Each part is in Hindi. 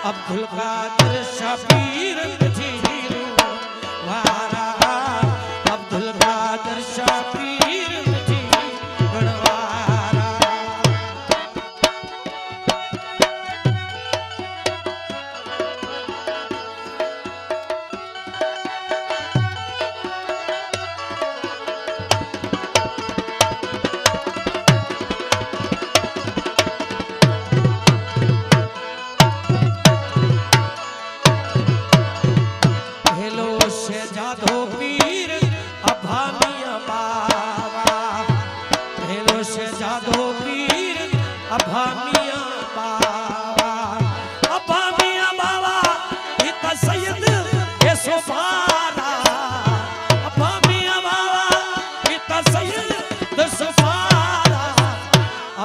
अब्दुल कादिर शबीर मिठीरो वारा अब्दुल कादिर शबीर मिठीरो वारा शहजादो पीर अभामिया बाबा हेलो शहजादो पीर अभामिया बाबा इतना सैयद के सुफारा अभामिया बाबा इतना सैयद सुफारा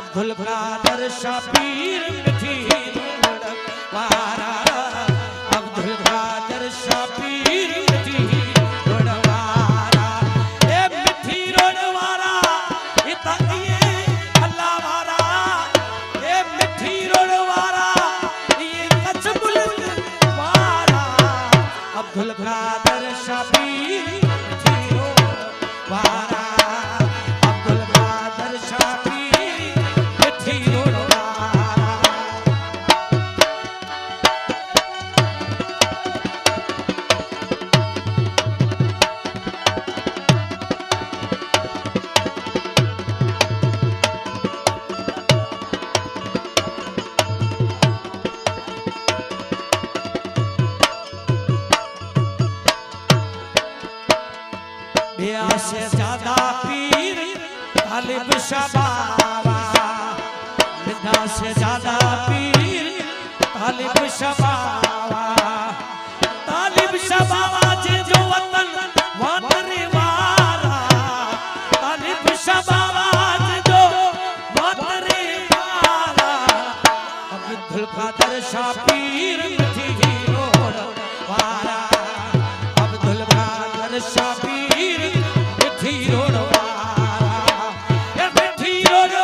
अब्दुल कादिर शबीर मिठीरो वारा अब्दुल कादिर शबीर अब्दुल कादिर शबीर मिठीरो वारा अब्दुल कादिर शबीर मिठीरो वारा से ज्यादा पीर तालिब शबावा बिदा से ज्यादा पीर तालिब शबावा जे जो वतन वातरे वारा तालिब शबावा जे जो वातरे वारा अब्दुल कादिर शबीर मिठीरो वारा अब्दुल कादिर शबीर मिठीरो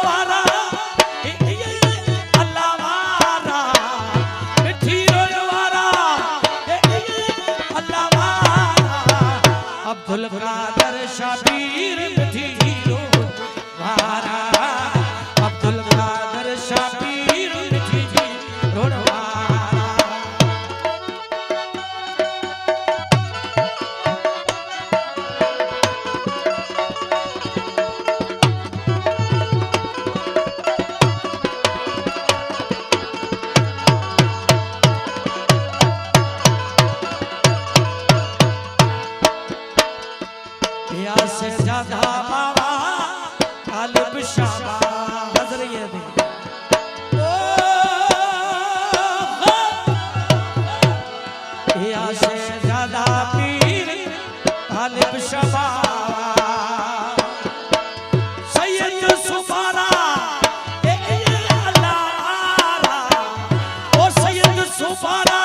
वारा अल्लाह वारा मिठीरो वारा अल्लाह वारा अब्दुल कादिर शबीर मिठीरो वारा अब्दुल कादिर शबीर मिठीरो वारा से ज्यादा बाबा तालिब शबावा नजरिए दे या से ज्यादा पीर तालिब शबावा सैयद सुफारा अल्लाह ओ सैयद सुफारा